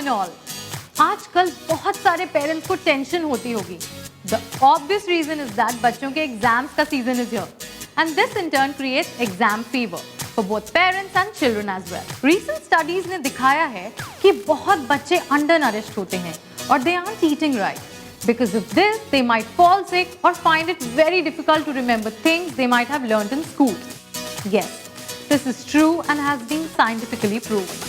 and all, आजकल बहुत सारे पेरेंट्स को टेंशन होती होगी. The obvious reason is that बच्चों के एग्जाम्स का season is here, and this in turn creates exam fever for both parents and children as well. Recent studies ने दिखाया है कि बहुत बच्चे undernourished होते हैं और they aren't eating right. Because of this, they might fall sick or find it very difficult to remember things they might have learned in school. Yes, this is true and has been scientifically proven.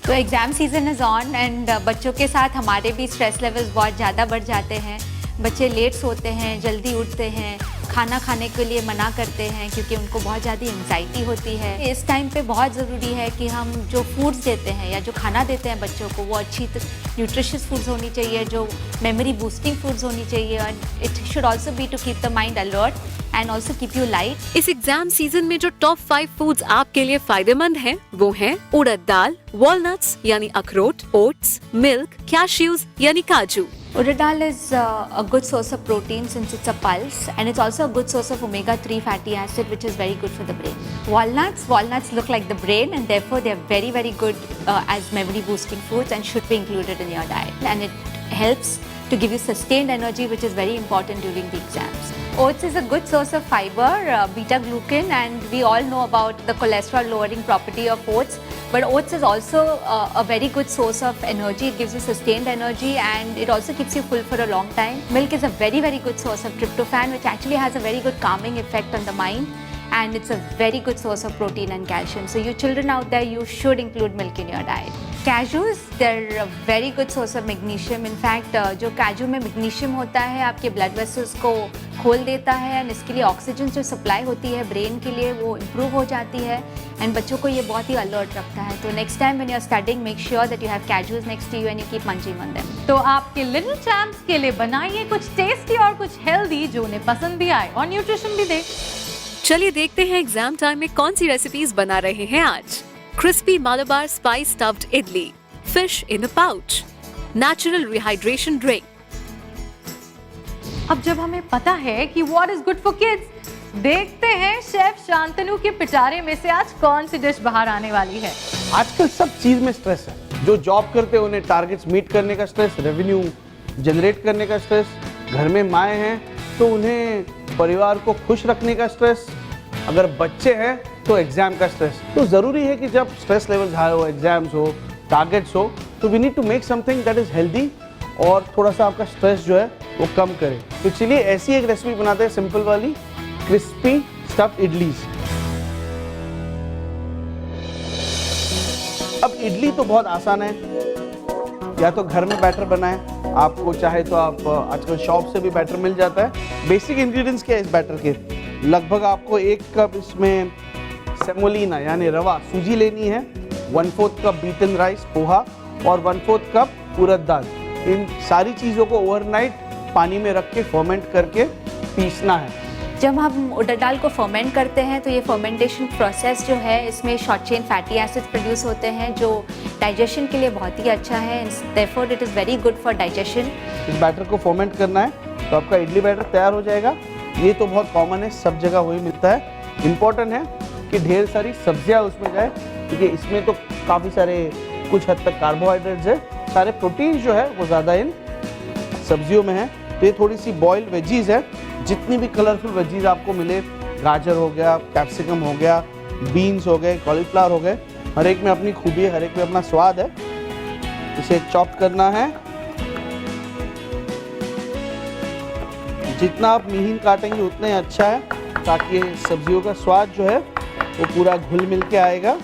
तो exam season is on and बच्चों के साथ हमारे भी stress levels बहुत ज़्यादा बढ़ जाते हैं. बच्चे लेट सोते हैं, जल्दी उठते हैं, खाना खाने के लिए मना करते हैं क्योंकि उनको बहुत ज़्यादा एंग्जाइटी होती है. इस टाइम पे बहुत ज़रूरी है कि हम जो फूड्स देते हैं या जो खाना देते हैं बच्चों को वो अच्छी न्यूट्रिशियस फूड्स होनी चाहिए, जो मेमोरी बूस्टिंग फूड्स होनी चाहिए. And it should also be to keep the mind alert and also keep you light. इस एग्जाम सीजन में जो टॉप 5 फूड्स आपके लिए फायदेमंद हैं वो हैं उड़द दाल, वॉलनट्स यानी अखरोट, ओट्स, मिल्क, कैश्यूज यानी काजू. Urad dal is a good source of protein since it's a pulse, and it's also a good source of omega-3 fatty acid, which is very good for the brain. Walnuts look like the brain, and therefore they are very, very good as memory boosting foods and should be included in your diet. And it helps to give you sustained energy, which is very important during the exams. Oats is a good source of fiber, beta-glucan, and we all know about the cholesterol-lowering property of oats. But oats is also a very good source of energy. It gives you sustained energy and it also keeps you full for a long time. Milk is a very, very good source of tryptophan, which actually has a very good calming effect on the mind. And it's a very good source of protein and calcium. So you children out there, you should include milk in your diet. Cashews, they're a very good source of magnesium. In fact, जो काजू में magnesium होता है आपके blood vessels को खोल देता है एंड इसके लिए ऑक्सीजन जो सप्लाई होती है ब्रेन के लिए वो इम्प्रूव हो जाती है एंड बच्चों को ये बहुत ही अलर्ट रखता है. तो next time when you are studying make sure that you have cashews next to you and you keep munching on them. तो आपके लिटिल चैम्प्स के लिए बनाइए कुछ टेस्टी और कुछ हेल्दी जो उन्हें पसंद भी आए और न्यूट्रिशन भी दे. चलिए देखते हैं एग्जाम टाइम में कौन सी रेसिपीज बना रहे हैं आज. Crispy Malabar spice stuffed idli, fish in a pouch, natural rehydration drink. अब जब हमें पता है कि what is good for kids, देखते हैं शेफ शांतनु के पिटारे में से आज कौन सी डिश बाहर आने वाली है. आजकल सब चीज में स्ट्रेस है. जो जॉब करते हैं उन्हें टारगेट्स मीट करने का स्ट्रेस, रेवेन्यू जनरेट करने का स्ट्रेस, घर में माएँ हैं तो उन्हें परिवार को खुश रखने का स्ट्रेस, अगर बच्चे हैं तो एग्जाम का स्ट्रेस. तो जरूरी है कि जब स्ट्रेस लेवल हाई हो, एग्जाम्स हो, टारगेट्स हो, तो we need to make something that is healthy और थोड़ा सा आपका स्ट्रेस जो है वो कम करे. तो चलिए ऐसी एक रेसिपी बनाते हैं, सिंपल वाली क्रिस्पी स्टफ्ड इडलीज. अब इडली तो बहुत आसान है, या तो घर में बैटर बनाएं, आपको चाहे तो आप आजकल शॉप से भी बैटर मिल जाता है. बेसिक इंग्रेडिएंट्स क्या है इस बैटर के, लगभग आपको 1 कप इसमें सेमोलिना यानी रवा सूजी लेनी है, 1/4 कप बीटन राइस पोहा और 1/4 कप उड़द दाल. इन सारी चीज़ों को ओवरनाइट पानी में रख के फर्मेंट करके पीसना है. जब हम उड़द दाल को फर्मेंट करते हैं तो ये फर्मेंटेशन प्रोसेस जो है इसमें short chain fatty acids produce होते हैं जो डाइजेशन के लिए बहुत ही अच्छा है. Therefore it is very good for digestion. इस बैटर को फर्मेंट करना है तो आपका इडली बैटर तैयार हो जाएगा. ये तो बहुत कॉमन है, सब जगह वही मिलता है. इम्पॉर्टेंट है कि ढेर सारी सब्जियां उसमें जाए क्योंकि इसमें तो काफ़ी सारे कुछ हद तक कार्बोहाइड्रेट्स है, सारे प्रोटीन जो है वो ज़्यादा इन सब्जियों में है. तो ये थोड़ी सी बॉइल्ड वेजीज है, जितनी भी कलरफुल वेजीज आपको मिले, गाजर हो गया, कैप्सिकम हो गया, बीन्स हो गए, कॉलीफ्लावर हो गए, हर एक में अपनी खूबी है, हर एक में अपना स्वाद है. इसे चॉप करना है. जितना आप महीन काटेंगे उतना ही अच्छा है ताकि सब्जियों का स्वाद जो है वो पूरा घुल मिल के आएगा.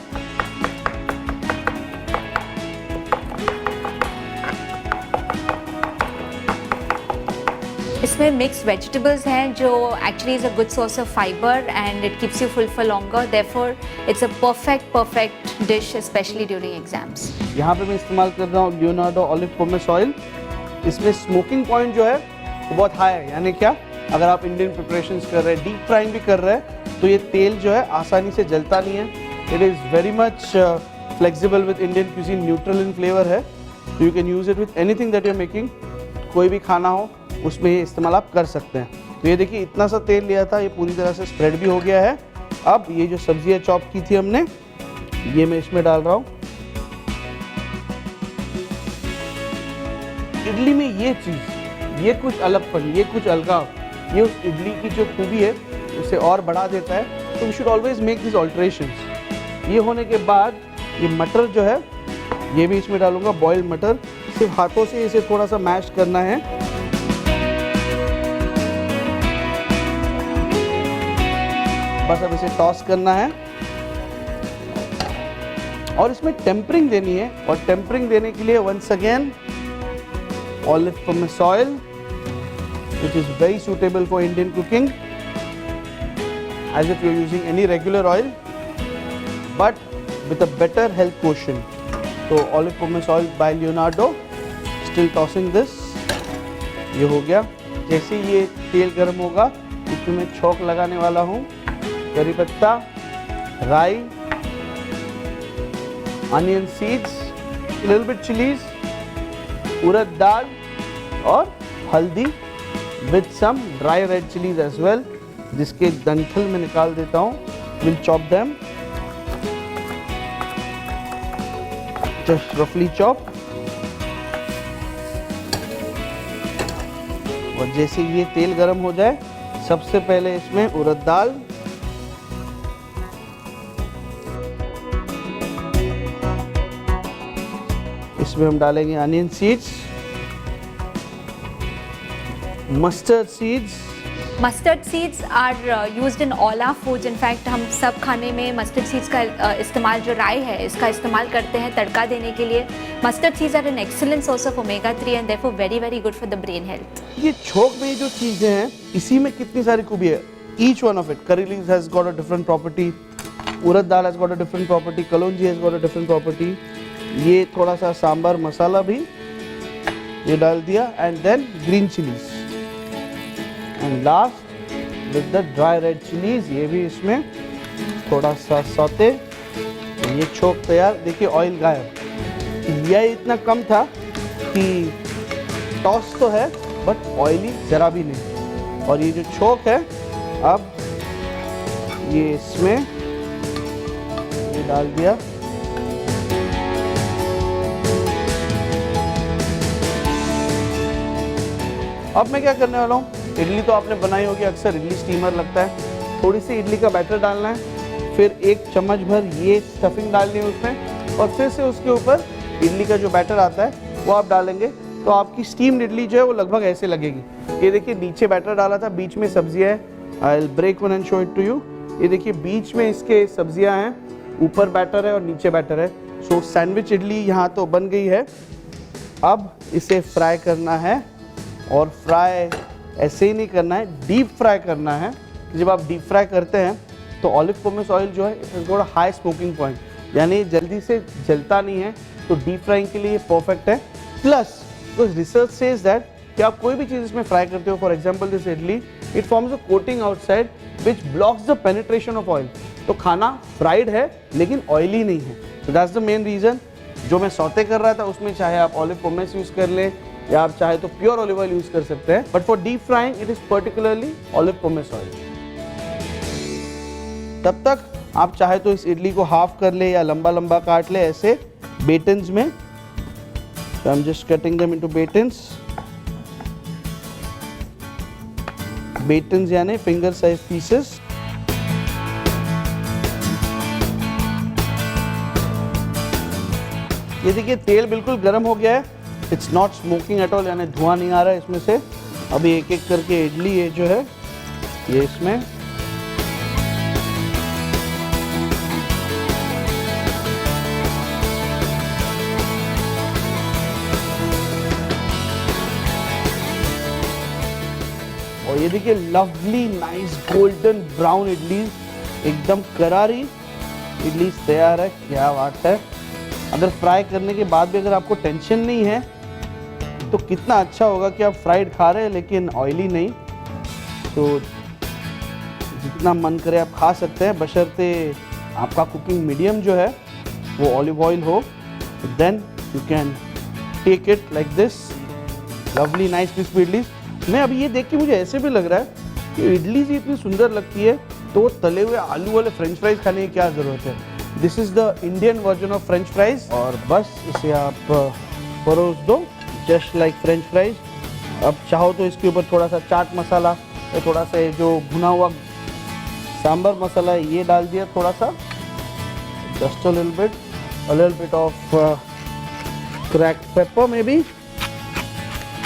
इसमें मिक्स वेजिटेबल्स हैं जो actually is a good source of fibre and it keeps you full for longer. Therefore it's a perfect dish specially during exams. यहाँ पे मैं इस्तेमाल कर रहा हूँ लियोनार्डो ऑलिव पोमेस ऑयल. इसमें स्मोकिंग पॉइंट जो है वो बहुत हाई है, यानी क्या, अगर आप इंडियन प्रिपरेशंस कर रहे हैं, डीप फ्राइंग भी कर रहे हैं, तो ये तेल जो है आसानी से जलता नहीं है. It is very much flexible with Indian cuisine, neutral in flavour है. You can use it with anything that you are making. कोई भी खाना हो उसमें ये इस्तेमाल आप कर सकते हैं. तो ये देखिए इतना सा तेल लिया था, ये पूरी तरह से स्प्रेड भी हो गया है। अब ये जो सब्जियां चॉप की थी हमने, ये मैं इसमें डाल रहा हूँ। इडली में ये चीज़, ये कुछ अलगपन, ये कुछ अलगाव, ये उस इडली की जो खूबी है उसे और बढ़ा देता है। तो we should always make this alterations. ये होने के बाद ये मटर जो है ये भी इसमें डालूंगा, बॉइल्ड मटर। सिर्फ हाथों से इसे थोड़ा सा मैश करना है। बस अब इसे टॉस करना है और इसमें टेम्परिंग देनी है। और टेम्परिंग देने के लिए once again olive pomace oil, which is very suitable for Indian cooking, as if you're using any regular oil, but with a better health quotient. So olive pomace oil by Leonardo. Still tossing this. ये हो गया। जैसे ये तेल गर्म होगा, इसमें मैं छौंक लगाने वाला हूँ। करी पत्ता, राई, onion seeds, a little bit chilies, उड़द दाल और हल्दी with some dry red chillies as well, जिसके डंठल में निकाल देता हूँ। विल चॉप देम, जस्ट रफली चॉप। और जैसे ये तेल गरम हो जाए, सबसे पहले इसमें उड़द दाल, इसमें हम डालेंगे onion seeds, mustard seeds. Mustard seeds are used in all our foods. In fact हम सब खाने में मस्टर्ड सीड्स का इस्तेमाल, जो राई है इसका इस्तेमाल करते हैं तड़का देने के लिए। Mustard seeds are an excellent source of omega 3 and therefore very very good for the brain health. ये छोक में जो चीजें हैं, इसी में कितनी सारी खूबी है। Each one of it, curry leaves has got a different property, urad dal has got a different property, kalonji has got a different property. ये थोड़ा सा सांबर मसाला भी ये डाल दिया, and then green chillies, and last with the dry red chillies, ये भी इसमें थोड़ा सा सौते। ये छोक तैयार। देखिए ऑयल गायब। यह इतना कम था कि टॉस तो है बट ऑयली जरा भी नहीं। और ये जो छोक है, अब ये इसमें ये डाल दिया। अब मैं क्या करने वाला हूँ, इडली तो आपने बनाई होगी, अक्सर इडली स्टीमर लगता है। थोड़ी सी इडली का बैटर डालना है, फिर 1 चम्मच भर ये स्टफिंग डालनी है उसमें, और फिर से उसके ऊपर इडली का जो बैटर आता है वो आप डालेंगे। तो आपकी स्टीम्ड इडली जो है वो लगभग ऐसे लगेगी। ये देखिए नीचे बैटर डाला था, बीच में सब्जियाँ हैं। I will break one and show it to you. ये देखिए बीच में इसके सब्जियाँ हैं, ऊपर बैटर है और नीचे बैटर है। सो सैंडविच इडली यहाँ तो बन गई है। अब इसे फ्राई करना है, और फ्राई ऐसे ही नहीं करना है, डीप फ्राई करना है। जब आप डीप फ्राई करते हैं तो ऑलिव पोमेस ऑयल जो है it has got a high smoking point, यानी जल्दी से जलता नहीं है। तो डीप फ्राइंग के लिए परफेक्ट है। Plus because research says that कि आप कोई भी चीज़ इसमें फ्राई करते हो, for example this idli, it forms a coating outside which blocks the penetration of oil. तो खाना फ्राइड है लेकिन ऑयली नहीं है। तो दैट्स द मेन रीज़न। जो मैं सौते कर रहा था उसमें चाहे आप ऑलिव पोमेस यूज़ कर लें या आप चाहे तो प्योर ऑलिव ऑयल यूज कर सकते हैं, but for deep frying it is particularly olive pomace oil. तब तक आप चाहे तो इस इडली को हाफ कर ले या लंबा लंबा काट ले ऐसे बेटन्स में। So I'm just cutting them into batons. Batons यानी finger size pieces. ये देखिए तेल बिल्कुल गर्म हो गया है, it's not smoking at all, यानी धुआं नहीं आ रहा है इसमें से। अभी एक एक करके इडली ये जो है ये इसमें और ये देखिए lovely nice golden brown idli, एकदम करारी इडली तैयार है। क्या बात है। अगर फ्राई करने के बाद भी अगर आपको टेंशन नहीं है तो कितना अच्छा होगा कि आप फ्राइड खा रहे हैं लेकिन ऑयली नहीं। तो जितना मन करे आप खा सकते हैं, बशर्ते आपका कुकिंग मीडियम जो है वो ऑलिव ऑयल हो। Then you can take it like this lovely nice crispy idli. मैं अभी ये देख के मुझे ऐसे भी लग रहा है ये इडली सी इतनी सुंदर लगती है, तो तले हुए आलू वाले फ्रेंच फ्राइज खाने की क्या ज़रूरत है। This is the Indian version of French fries, और बस इसे आप परोस दो जस्ट लाइक फ्रेंच फ्राइज। अब चाहो तो इसके ऊपर थोड़ा सा चाट मसाला या थोड़ा सा ये जो भुना हुआ सांबर मसाला है ये डाल दिया, थोड़ा सा, just a little bit of cracked paper में भी।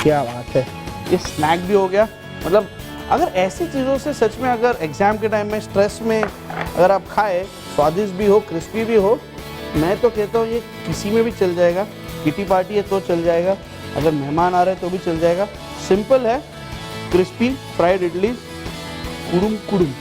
क्या बात है, ये स्नैक भी हो गया। मतलब अगर ऐसी चीज़ों से सच में अगर एग्ज़ाम के टाइम में स्ट्रेस में अगर आप खाए, स्वादिष्ट भी हो, क्रिस्पी भी हो, मैं तो कहता हूँ ये किसी में भी चल जाएगा। किटी पार्टी है तो चल जाएगा, अगर मेहमान आ रहे हैं तो भी चल जाएगा। सिंपल है, क्रिस्पी फ्राइड इडली, कुडुम कुडुम।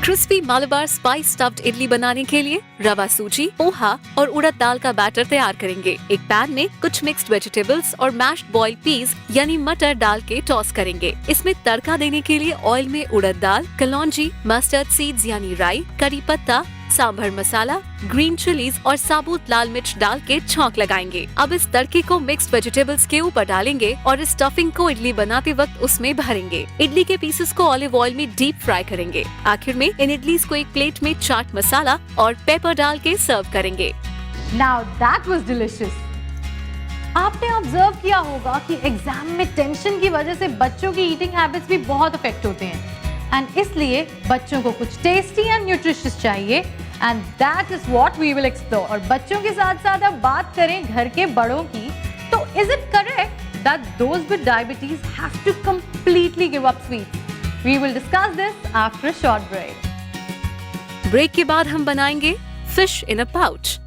Crispy Malabar spice stuffed idli बनाने के लिए रवा, सूजी, पोहा और उड़द दाल का बैटर तैयार करेंगे। एक पैन में कुछ मिक्स्ड वेजिटेबल्स और मैश्ड बॉइल्ड पीस यानी मटर डाल के टॉस करेंगे। इसमें तड़का देने के लिए ऑयल में उड़द दाल, कलौंजी, मस्टर्ड सीड्स यानी राई, करी पत्ता, सांभर मसाला, ग्रीन चिलीज और साबुत लाल मिर्च डाल के छौंक लगाएंगे। अब इस तड़के को मिक्स्ड वेजिटेबल्स के ऊपर डालेंगे और इस स्टफिंग को इडली बनाते वक्त उसमें भरेंगे। इडली के पीसेस को ऑलिव ऑयल में डीप फ्राई करेंगे। आखिर में इन इडलीज को एक प्लेट में चाट मसाला और पेपर डाल के सर्व करेंगे। Now that was delicious. आपने ऑब्जर्व किया होगा कि एग्जाम में टेंशन की वजह से बच्चों की ईटिंग हैबिट्स भी बहुत अफेक्ट होते हैं, एंड इसलिए बच्चों को कुछ टेस्टी एंड न्यूट्रिशियस चाहिए, and that is what we will explore. और बच्चों के साथ साथ अब बात करें घर के बड़ों की, तो is it correct that those with diabetes have to completely give up sweets? We will discuss this after a short break. Break के बाद हम बनाएंगे फिश इन अ पाउच।